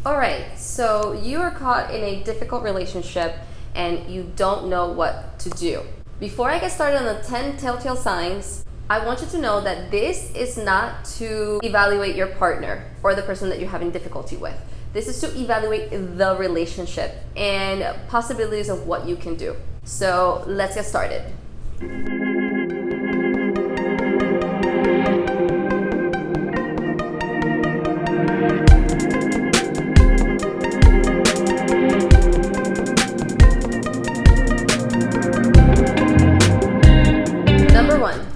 All right, so you are caught in a difficult relationship and you don't know what to do. Before I get started on the 10 telltale signs, I want you to know that this is not to evaluate your partner or the person that you're having difficulty with. This is to evaluate the relationship and possibilities of what you can do. So let's get started. Number one,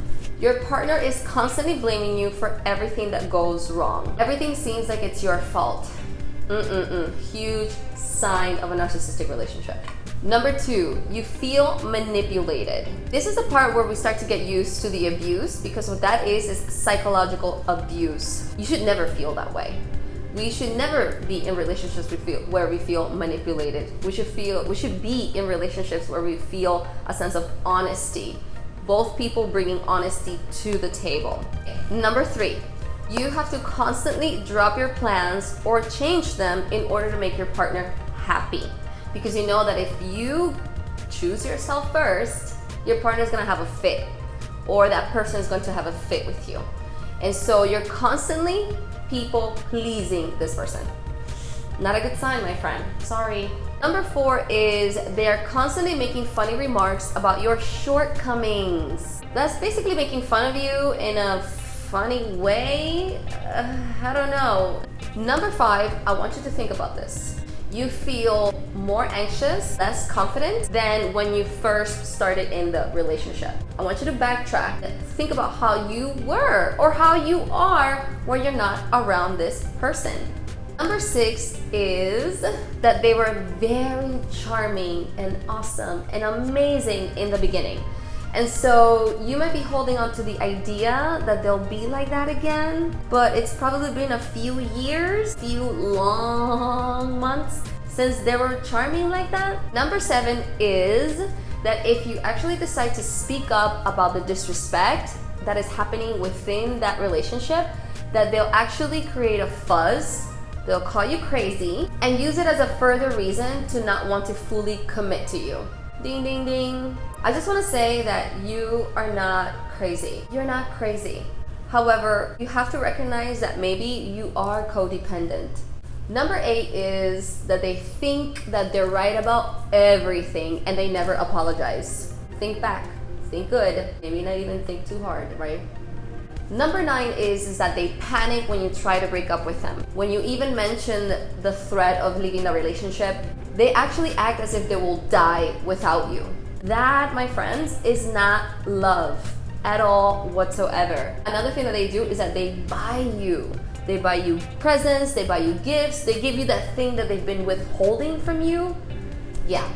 your partner is constantly blaming you for everything that goes wrong. Everything seems like it's your fault. Huge sign of a narcissistic relationship. Number two, you feel manipulated. This is the part where we start to get used to the abuse, because what that is psychological abuse. You should never feel that way. We should never be in relationships where we feel manipulated. We should be in relationships where we feel a sense of honesty. Both people bringing honesty to the table. Number three, you have to constantly drop your plans or change them in order to make your partner happy. Because you know that if you choose yourself first, your partner is going to have a fit, or that person is going to have a fit with you. And so you're constantly people pleasing this person. Not a good sign, my friend. Sorry. Number four is they're constantly making funny remarks about your shortcomings. That's basically making fun of you in a funny way. I don't know. Number five, I want you to think about this. You feel more anxious, less confident than when you first started in the relationship. I want you to backtrack. Think about how you were or how you are when you're not around this person. Number six is that they were very charming and awesome and amazing in the beginning. And so you might be holding on to the idea that they'll be like that again, but it's probably been a few years, few long months since they were charming like that. Number seven is that if you actually decide to speak up about the disrespect that is happening within that relationship, that they'll actually create a fuzz. They'll call you crazy and use it as a further reason to not want to fully commit to you. Ding, ding, ding. I just want to say that you are not crazy. You're not crazy. However, you have to recognize that maybe you are codependent. Number eight is that they think that they're right about everything and they never apologize. Think back. Think good. Maybe not even think too hard, right? Number nine is that they panic when you try to break up with them. When you even mention the threat of leaving the relationship, they actually act as if they will die without you. That, my friends, is not love at all whatsoever. Another thing that they do is that they buy you. They buy you presents, they buy you gifts, they give you that thing that they've been withholding from you. Yeah.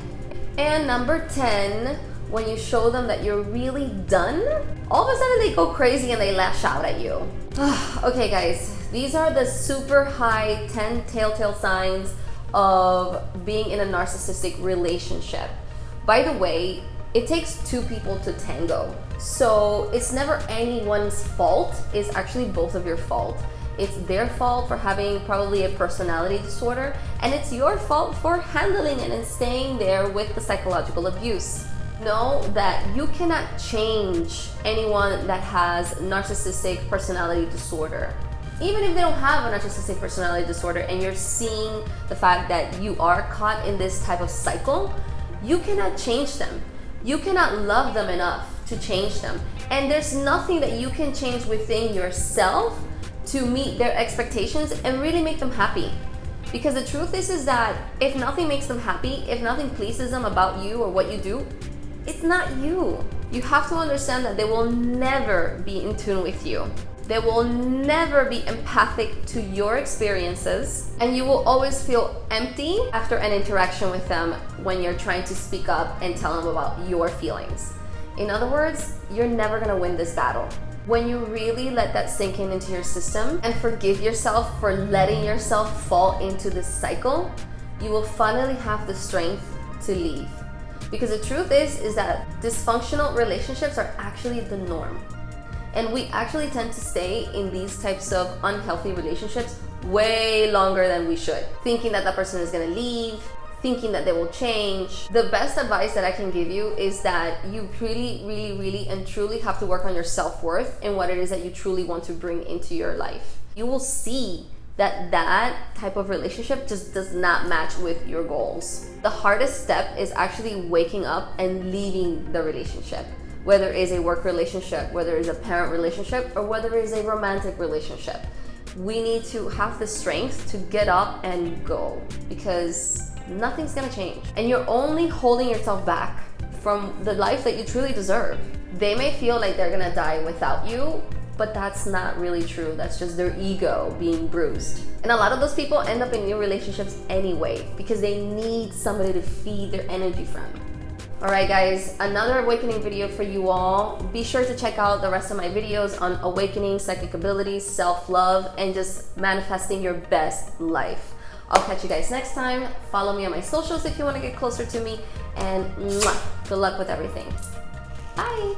And number 10, when you show them that you're really done, all of a sudden they go crazy and they lash out at you. Okay guys, these are the super high 10 telltale signs of being in a narcissistic relationship. By the way, it takes two people to tango. So it's never anyone's fault, it's actually both of your fault. It's their fault for having probably a personality disorder, and it's your fault for handling it and staying there with the psychological abuse. Know that you cannot change anyone that has narcissistic personality disorder. Even if they don't have a narcissistic personality disorder and you're seeing the fact that you are caught in this type of cycle, you cannot change them. You cannot love them enough to change them. And there's nothing that you can change within yourself to meet their expectations and really make them happy. Because the truth is that if nothing makes them happy, if nothing pleases them about you or what you do, it's not you. You have to understand that they will never be in tune with you. They will never be empathic to your experiences, and you will always feel empty after an interaction with them when you're trying to speak up and tell them about your feelings. In other words, you're never gonna win this battle. When you really let that sink into your system and forgive yourself for letting yourself fall into this cycle, you will finally have the strength to leave. Because the truth is that dysfunctional relationships are actually the norm. And we actually tend to stay in these types of unhealthy relationships way longer than we should, thinking that that person is gonna leave, thinking that they will change. The best advice that I can give you is that you really and truly have to work on your self-worth and what it is that you truly want to bring into your life. You will see that that type of relationship just does not match with your goals. The hardest step is actually waking up and leaving the relationship, whether it is a work relationship, whether it is a parent relationship, or whether it is a romantic relationship. We need to have the strength to get up and go, because nothing's gonna change. And you're only holding yourself back from the life that you truly deserve. They may feel like they're gonna die without you, but that's not really true. That's just their ego being bruised. And a lot of those people end up in new relationships anyway, because they need somebody to feed their energy from. All right, guys, another awakening video for you all. Be sure to check out the rest of my videos on awakening psychic abilities, self-love, and just manifesting your best life. I'll catch you guys next time. Follow me on my socials if you want to get closer to me, and good luck with everything. Bye.